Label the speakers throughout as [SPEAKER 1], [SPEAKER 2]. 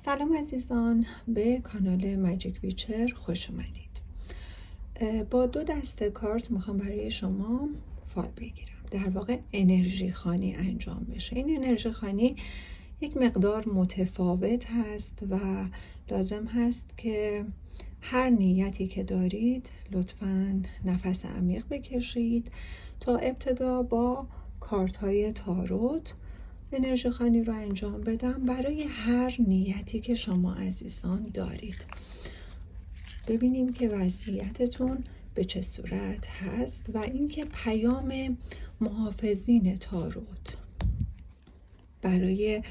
[SPEAKER 1] سلام عزیزان، به کانال ماجیک ویچر خوش اومدید. با 2 دسته کارت میخوام برای شما فال بگیرم. در واقع انرژی خوانی انجام بشه. این انرژی خوانی یک مقدار متفاوت هست و لازم هست که هر نیتی که دارید لطفاً نفس عمیق بکشید تا ابتدا با کارت های تاروت انرژی خوانی رو انجام بدم برای هر نیتی که شما عزیزان دارید. ببینیم که وضعیتتون به چه صورت هست و اینکه پیام محافظین تاروت برای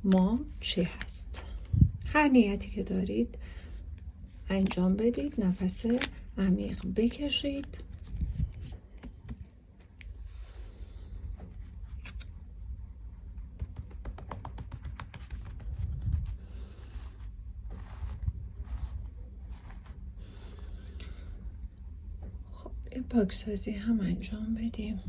[SPEAKER 1] ما چی هست. هر نیتی که دارید انجام بدید، نفس عمیق بکشید. پاکسازی هم انجام بدیم.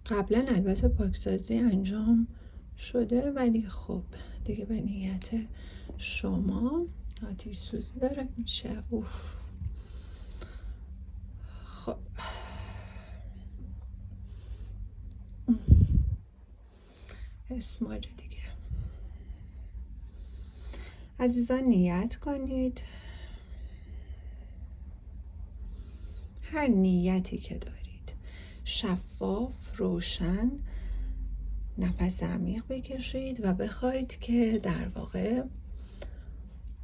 [SPEAKER 1] قبلا البته پاکسازی انجام شده ولی خب دیگه به نیت شما آتش سوزی داره میشه. خب اسماج دیگه. عزیزان نیت کنید هر نیتی که دارید شفاف، روشن، نفس عمیق بکشید و بخواید که در واقع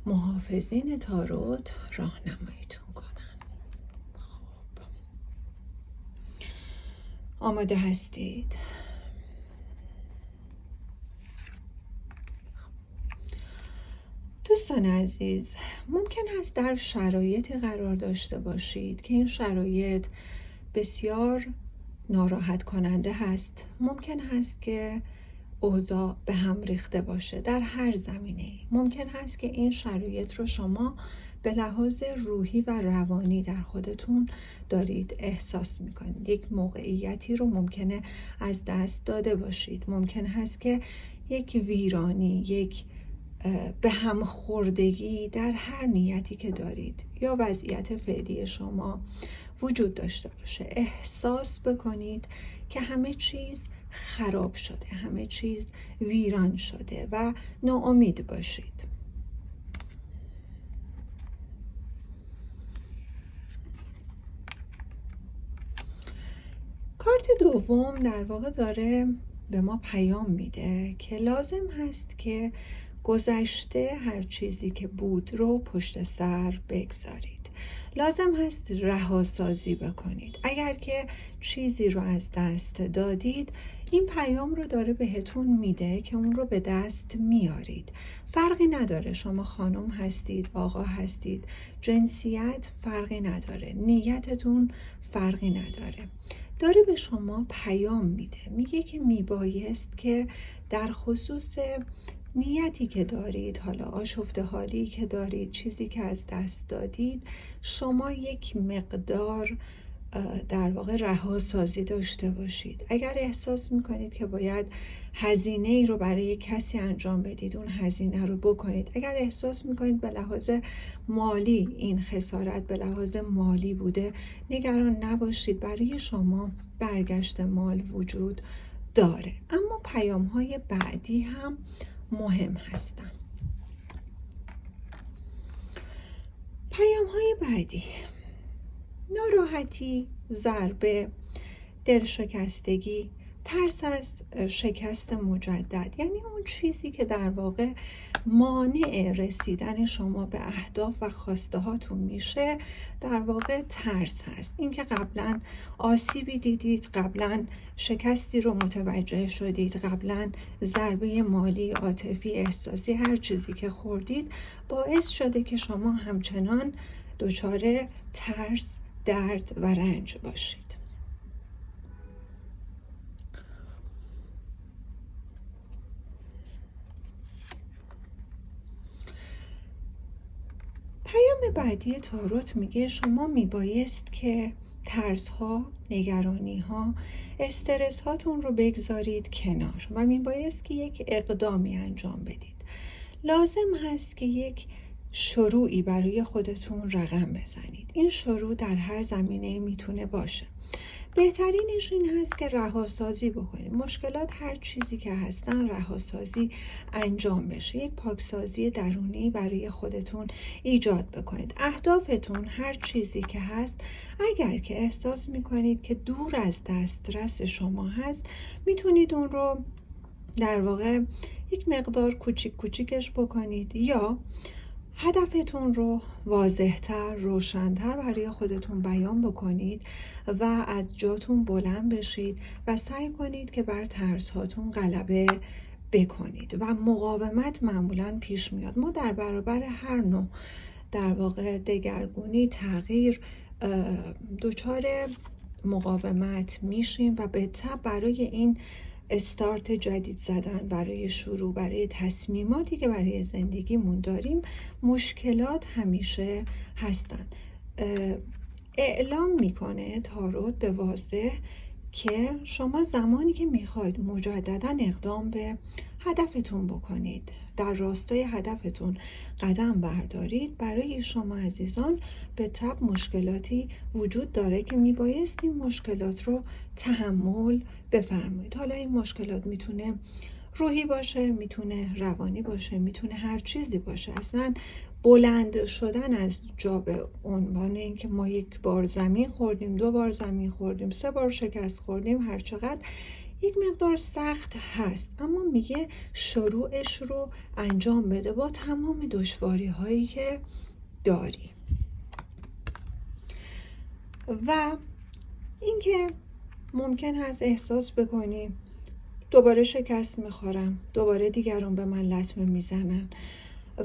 [SPEAKER 1] محافظین تاروت راهنماییتون کنن. خب آماده هستید؟ دوستان عزیز، ممکن است در شرایطی قرار داشته باشید که این شرایط بسیار ناراحت کننده هست. ممکن هست که اوضاع به هم ریخته باشه در هر زمینه‌ای. ممکن هست که این شرایط رو شما به لحاظ روحی و روانی در خودتون دارید احساس میکنید. یک موقعیتی رو ممکنه از دست داده باشید. ممکن هست که یک ویرانی، یک به هم خوردگی در هر نیتی که دارید یا وضعیت فعلی شما وجود داشته باشه. احساس بکنید که همه چیز خراب شده، همه چیز ویران شده و ناامید باشید. کارت دوم در واقع داره به ما پیام میده که لازم هست که گذشته هر چیزی که بود رو پشت سر بگذارید. لازم هست رهاسازی بکنید. اگر که چیزی رو از دست دادید، این پیام رو داره بهتون میده که اون رو به دست میارید. فرقی نداره شما خانم هستید، آقا هستید، جنسیت فرقی نداره، نیتتون فرقی نداره. داره به شما پیام میده، میگه که میبایست که در خصوص نیتی که دارید، حالا آشفته حالی که دارید، چیزی که از دست دادید، شما یک مقدار در واقع رهاسازی داشته باشید. اگر احساس میکنید که باید هزینه ای رو برای کسی انجام بدید، اون هزینه رو بکنید. اگر احساس میکنید به لحاظ مالی این خسارت به لحاظ مالی بوده، نگران نباشید، برای شما برگشت مال وجود داره. اما پیام های بعدی هم مهم هستن. پیام های بعدی: ناراحتی، ضربه، دلشکستگی، ترس از شکست مجدد. یعنی اون چیزی که در واقع مانع رسیدن شما به اهداف و خواسته هاتون میشه، در واقع ترس هست. اینکه قبلا آسیبی دیدید، قبلا شکستی رو متوجه شدید، قبلا ضربه مالی، عاطفی، احساسی، هر چیزی که خوردید باعث شده که شما همچنان دچار ترس، درد و رنج باشید. پیام بعدی تاروت میگه شما میبایست که ترس ها، نگرانی ها، استرس هاتون رو بگذارید کنار و میبایست که یک اقدامی انجام بدید. لازم هست که یک شروعی برای خودتون رقم بزنید. این شروع در هر زمینه میتونه باشه. بهترینش این هست که رهاسازی بکنید. مشکلات هر چیزی که هستن رهاسازی انجام بشه. یک پاکسازی درونی برای خودتون ایجاد بکنید. اهدافتون هر چیزی که هست اگر که احساس میکنید که دور از دسترس شما هست میتونید اون رو در واقع یک مقدار کوچیک کوچیکش بکنید یا هدفتون رو واضح‌تر، روشن‌تر برای خودتون بیان بکنید و از جاتون بلند بشید و سعی کنید که بر ترس‌هاتون غلبه بکنید و مقاومت معمولاً پیش میاد. ما در برابر هر نوع در واقع دگرگونی، تغییر دچار مقاومت میشیم و به تبع برای این استارت جدید زدن، برای شروع، برای تصمیماتی که برای زندگیمون داریم مشکلات همیشه هستن. اعلام میکنه تاروت به واضح که شما زمانی که میخواید مجددا اقدام به هدفتون بکنید، در راستای هدفتون قدم بردارید، برای شما عزیزان به تبع مشکلاتی وجود داره که میبایست این مشکلات رو تحمل بفرمایید. حالا این مشکلات میتونه روحی باشه، میتونه روانی باشه، میتونه هر چیزی باشه. اصلا بلند شدن از جا به عنوان اینکه ما یک بار زمین خوردیم، 2 بار زمین خوردیم، 3 بار شکست خوردیم، هر چقدر یک مقدار سخت هست، اما میگه شروعش رو انجام بده با تمام دشواری هایی که داری. و اینکه ممکن هست احساس بکنی دوباره شکست میخورم، دوباره دیگران به من لطمه میزنن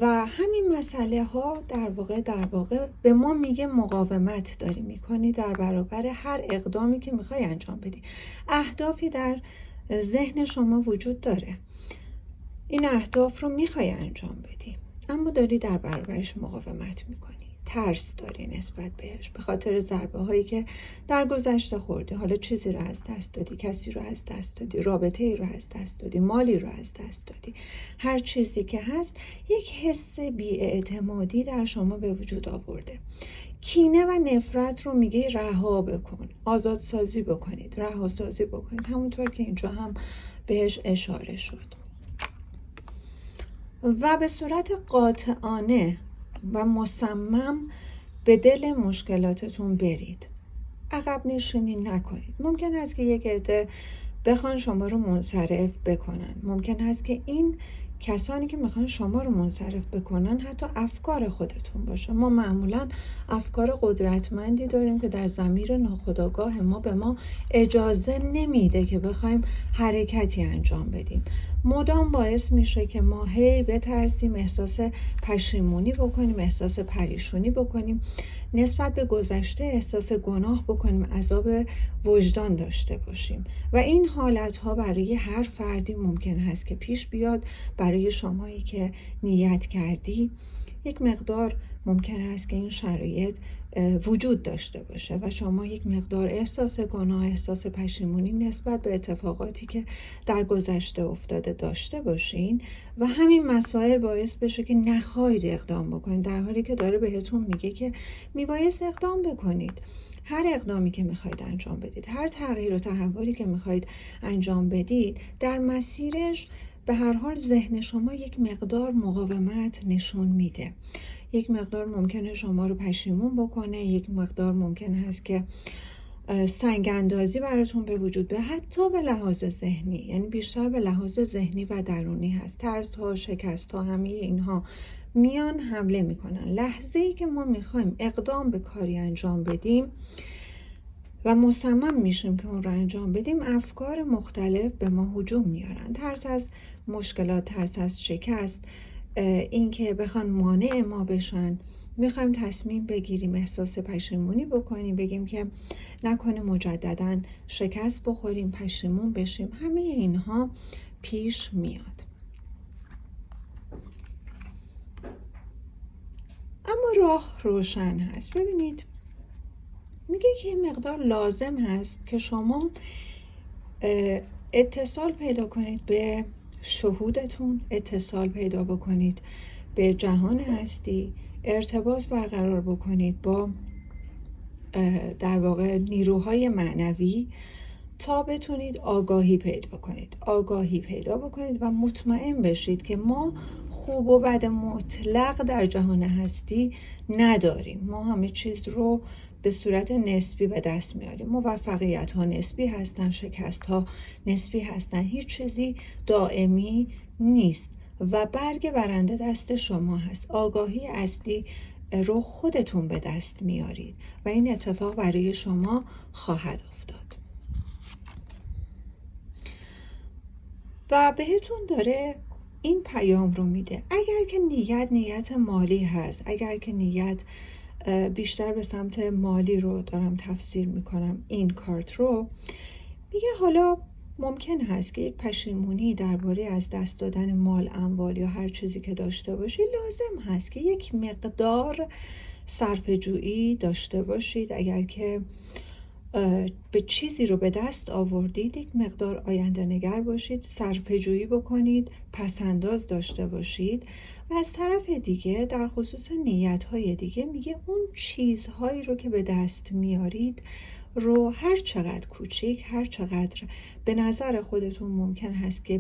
[SPEAKER 1] و همین مسئله ها در واقع به ما میگه مقاومت داری میکنی در برابر هر اقدامی که میخوای انجام بدی. اهدافی در ذهن شما وجود داره، این اهداف رو میخوای انجام بدی اما داری در برابرش مقاومت میکنی، ترس داری نسبت بهش به خاطر ضربه هایی که در گذشته خوردی. حالا چیزی رو از دست دادی، کسی رو از دست دادی، رابطه ای رو از دست دادی، مالی رو از دست دادی، هر چیزی که هست یک حس بی‌اعتمادی در شما به وجود آورده. کینه و نفرت رو میگه رها بکن، آزادسازی بکنید، رهاسازی بکنید، همونطور که اینجا هم بهش اشاره شد. و به صورت قاطعانه و مصمم به دل مشکلاتتون برید، عقب نشینی نکنید. ممکن است که یک عده بخوان شما رو منصرف بکنن، ممکن است که این کسانی که میخوان شما رو منصرف بکنن حتی افکار خودتون باشه. ما معمولا افکار قدرتمندی داریم که در ضمیر ناخودآگاه ما به ما اجازه نمیده که بخوایم حرکتی انجام بدیم. مدام باعث میشه که ما هی بترسیم، احساس پشیمونی بکنیم، احساس پریشونی بکنیم، نسبت به گذشته احساس گناه بکنیم، عذاب وجدان داشته باشیم و این حالتها برای هر فردی ممکن هست که پیش بیاد. برای شمایی که نیت کردی یک مقدار ممکن است که این شرایط وجود داشته باشه و شما یک مقدار احساس گناه، احساس پشیمونی نسبت به اتفاقاتی که در گذشته افتاده داشته باشین و همین مسائل باعث بشه که نخواهید اقدام بکنید، در حالی که داره بهتون میگه که میبایست اقدام بکنید. هر اقدامی که میخواید انجام بدید، هر تغییر و تحولی که میخواید انجام بدید، در مسیرش به هر حال ذهن شما یک مقدار مقاومت نشون میده، یک مقدار ممکنه شما رو پشیمون بکنه، یک مقدار ممکن هست که سنگ اندازی براتون به وجود به حتی به لحاظ ذهنی، یعنی بیشتر به لحاظ ذهنی و درونی هست. ترس ها، شکست ها، همه اینها میان حمله میکنن. لحظه ای که ما میخوایم اقدام به کاری انجام بدیم و مصمم میشیم که اون رو انجام بدیم، افکار مختلف به ما هجوم میارن. ترس از مشکلات، ترس از شکست، این که بخوان مانع ما بشن، میخوایم تصمیم بگیریم، احساس پشیمونی بکنیم، بگیم که نکنه مجددا شکست بخوریم، پشیمون بشیم، همه اینها پیش میاد. اما راه روشن هست. ببینید میگه که این مقدار لازم هست که شما اتصال پیدا کنید به شهودتون، اتصال پیدا بکنید به جهان هستی، ارتباط برقرار بکنید با در واقع نیروهای معنوی تا بتونید آگاهی پیدا کنید، آگاهی پیدا بکنید و مطمئن بشید که ما خوب و بد مطلق در جهان هستی نداریم. ما همه چیز رو به صورت نسبی به دست میاریم. موفقیت ها نسبی هستن، شکست ها نسبی هستن، هیچ چیزی دائمی نیست و برگ برنده دست شما هست. آگاهی اصلی رو خودتون به دست میارید و این اتفاق برای شما خواهد افتاد. و بهتون داره این پیام رو میده. اگر که نیت مالی هست، اگر که نیت بیشتر به سمت مالی رو دارم تفسیر میکنم این کارت رو، میگه حالا ممکن هست که یک پشیمونی درباره از دست دادن مال، اموال یا هر چیزی که داشته باشی، لازم هست که یک مقدار صرفه‌جویی داشته باشید. اگر که به چیزی رو به دست آوردید، یک مقدار آینده نگر باشید، صرفه‌جویی بکنید، پسنداز داشته باشید. و از طرف دیگه در خصوص نیت‌های دیگه میگه اون چیزهایی رو که به دست میارید رو هر چقدر کوچیک، هر چقدر به نظر خودتون ممکن هست که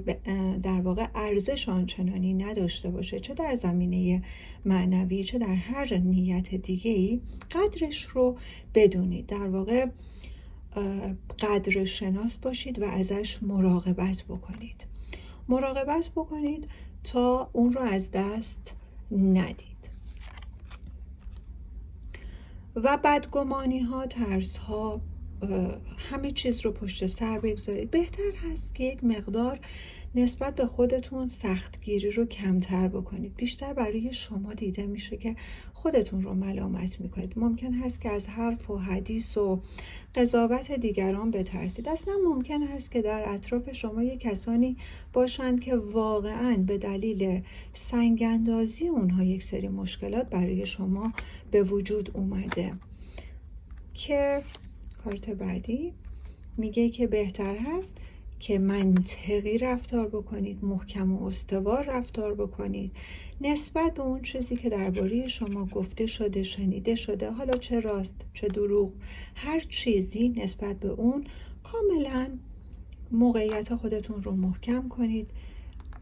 [SPEAKER 1] در واقع ارزش آنچنانی نداشته باشه، چه در زمینه معنوی چه در هر نیت دیگه‌ای، قدرش رو بدونید. در واقع قدر شناس باشید و ازش مراقبت بکنید. مراقبت بکنید تا اون رو از دست ندید. و بدگمانی ها، ترس ها، همه چیز رو پشت سر بگذارید. بهتر هست که یک مقدار نسبت به خودتون سختگیری رو کمتر بکنید. بیشتر برای شما دیده میشه که خودتون رو ملامت میکنید. ممکن هست که از حرف و حدیث و قضاوت دیگران بترسید. اصلا ممکن هست که در اطراف شما یک کسانی باشند که واقعاً به دلیل سنگ‌اندازی اونها یک سری مشکلات برای شما به وجود اومده. که کارت بعدی میگه که بهتر هست که منطقی رفتار بکنید، محکم و استوار رفتار بکنید نسبت به اون چیزی که درباره شما گفته شده، شنیده شده، حالا چه راست چه دروغ، هر چیزی نسبت به اون کاملا موقعیت خودتون رو محکم کنید،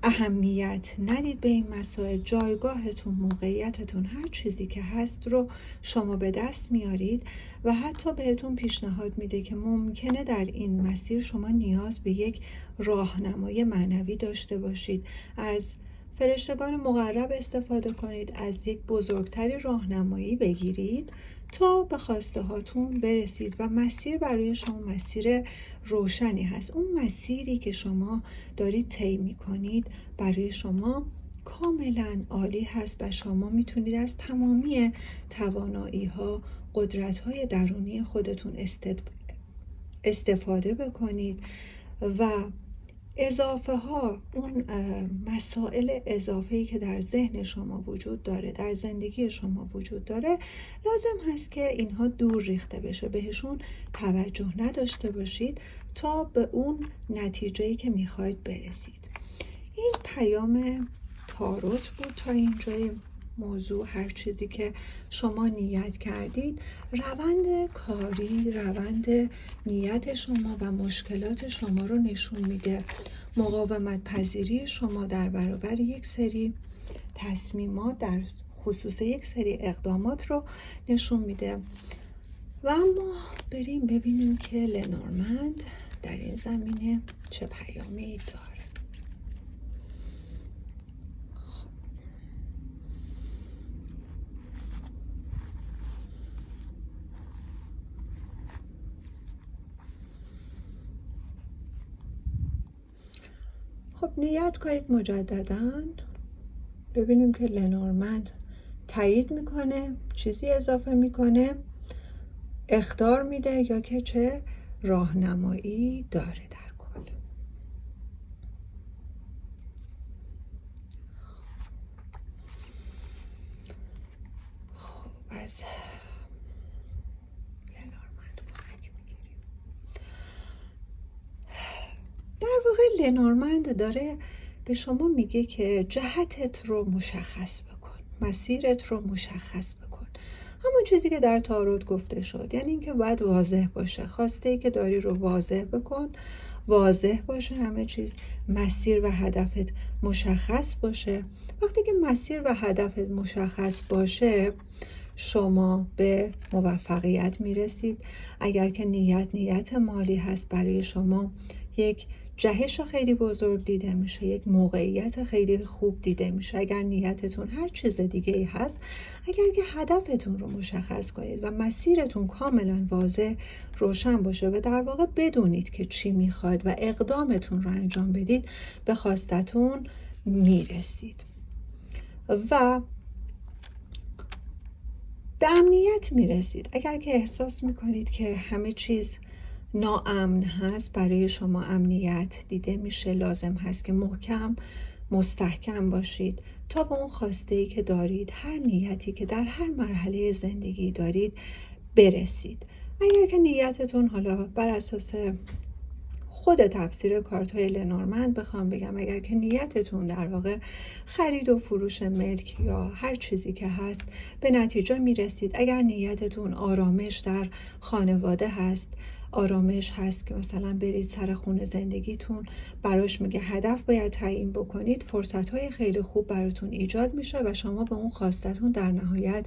[SPEAKER 1] اهمیت ندید به این مسائل. جایگاهتون، موقعیتتون، هر چیزی که هست رو شما به دست میارید و حتی بهتون پیشنهاد میده که ممکنه در این مسیر شما نیاز به یک راهنمای معنوی داشته باشید. از فرشتگان مقرب استفاده کنید، از یک بزرگتری راهنمایی بگیرید تا به خواسته هاتون برسید و مسیر برای شما مسیر روشنی هست. اون مسیری که شما دارید طی می‌کنید برای شما کاملا عالی هست و شما میتونید از تمامی توانایی‌ها، قدرت‌های درونی خودتون استفاده بکنید و اضافه ها، اون مسائل اضافه‌ای که در ذهن شما وجود داره، در زندگی شما وجود داره، لازم هست که اینها دور ریخته بشه، بهشون توجه نداشته باشید تا به اون نتیجه‌ای که میخواید برسید. این پیام تاروت بود تا اینجای موضوع. هر چیزی که شما نیت کردید، روند کاری، روند نیت شما و مشکلات شما رو نشون میده. مقاومت پذیری شما در برابر یک سری تصمیمات، در خصوص یک سری اقدامات رو نشون میده. و اما بریم ببینیم که لنورمند در این زمینه چه پیامی داره. خب نیت کنید مجدداً، ببینیم که لنورمند تایید میکنه، چیزی اضافه میکنه، اخطار میده یا که چه راهنمایی داره در کل. خب از لنورمند در واقع لنورمند داره به شما میگه که جهتت رو مشخص بکن، مسیرت رو مشخص بکن. همون چیزی که در تاروت گفته شد، یعنی اینکه باید واضح باشه. خواسته ای که داری رو واضح بکن، واضح باشه همه چیز، مسیر و هدفت مشخص باشه. وقتی که مسیر و هدفت مشخص باشه شما به موفقیت میرسید. اگر که نیت مالی هست برای شما، یک جهش خیلی بزرگ دیده میشه، یک موقعیت خیلی خوب دیده میشه. اگر نیتتون هر چیز دیگه ای هست، اگر که هدفتون رو مشخص کنید و مسیرتون کاملا واضح روشن باشه و در واقع بدونید که چی میخواید و اقدامتون رو انجام بدید، به خواستتون میرسید و به امنیت میرسید. اگر که احساس میکنید که همه چیز ناامن هست، برای شما امنیت دیده میشه. لازم هست که محکم مستحکم باشید تا به اون خواسته‌ای که دارید، هر نیتی که در هر مرحله زندگی دارید برسید. اگر که نیتتون، حالا بر اساس خود تفسیر کارت های لنورمند بخوام بگم، اگر که نیتتون در واقع خرید و فروش ملک یا هر چیزی که هست، به نتیجه میرسید. اگر نیتتون آرامش در خانواده هست، آرامش هست که مثلا برید سر خونه زندگیتون، براش میگه هدف باید تعیین بکنید، فرصت‌های خیلی خوب براتون ایجاد میشه و شما به اون خواستتون در نهایت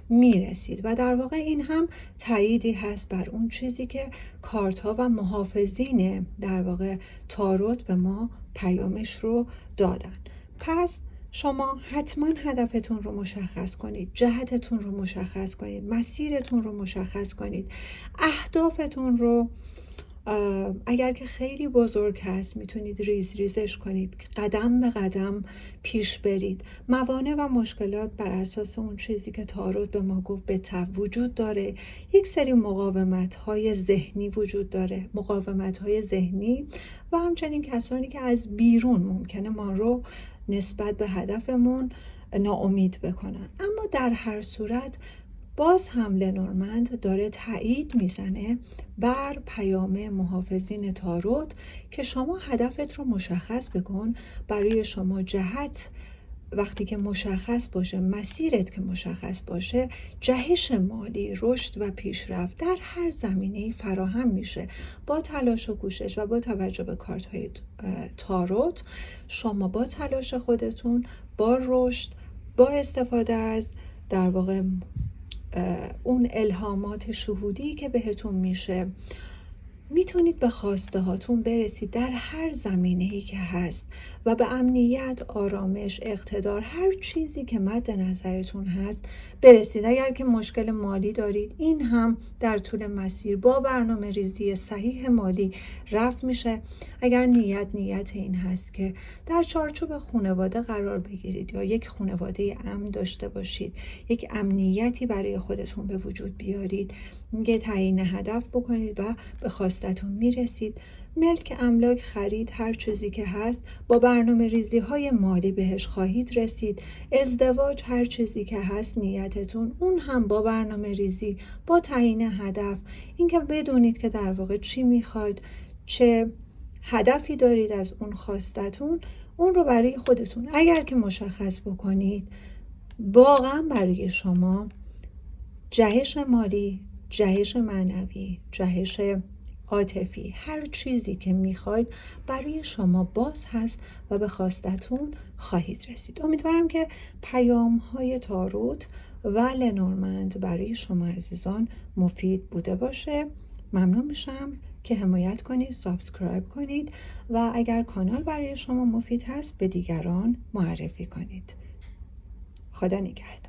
[SPEAKER 1] میرسید. و در واقع این هم تاییدی هست بر اون چیزی که کارت‌ها و محافظین در واقع تاروت به ما پیامش رو دادن. پس شما حتما هدفتون رو مشخص کنید، جهتتون رو مشخص کنید، مسیرتون رو مشخص کنید، اهدافتون رو اگر که خیلی بزرگ هست میتونید ریزش کنید، قدم به قدم پیش برید. موانع و مشکلات بر اساس اون چیزی که تاروت به ما گفت به تبع وجود داره. یک سری مقاومت‌های ذهنی وجود داره، مقاومت‌های ذهنی و همچنین کسانی که از بیرون ممکنه ما رو نسبت به هدفمون ناامید بکنن. اما در هر صورت باز هم لنورمند داره تایید میزنه بر پیام محافظین تاروت که شما هدفت رو مشخص بکن. برای شما جهت وقتی که مشخص باشه، مسیرت که مشخص باشه، جهش مالی، رشد و پیشرفت در هر زمینه‌ای فراهم میشه. با تلاش و کوشش و با توجه به کارت‌های تاروت، شما با تلاش خودتون، با رشد، با استفاده از در واقع اون الهامات شهودی که بهتون میشه، میتونید به خواسته هاتون برسید در هر زمینه‌ای که هست و به امنیت، آرامش، اقتدار، هر چیزی که مد نظرتون هست برسید. اگر که مشکل مالی دارید، این هم در طول مسیر با برنامه ریزی صحیح مالی رفع میشه. اگر نیت این هست که در چارچوب خانواده قرار بگیرید یا یک خانواده امن داشته باشید، یک امنیتی برای خودتون به وجود بیارید، میگه تعیین هدف بکنید و به خواستتون میرسید. ملک، املاک، خرید، هر چیزی که هست با برنامه ریزی های مالی بهش خواهید رسید. ازدواج، هر چیزی که هست نیتتون، اون هم با برنامه ریزی، با تعیین هدف، اینکه بدونید که در واقع چی میخواید، چه هدفی دارید از اون خواستتون، اون رو برای خودتون اگر که مشخص بکنید، واقعا برای شما جهش مالی، جهش معنوی، جهش عاطفی، هر چیزی که میخواید برای شما باز هست و به خواستتون خواهید رسید. امیدوارم که پیام های تاروت و لنورمند برای شما عزیزان مفید بوده باشه. ممنون میشم که حمایت کنید، سابسکرایب کنید و اگر کانال برای شما مفید هست به دیگران معرفی کنید. خدا نگهدار.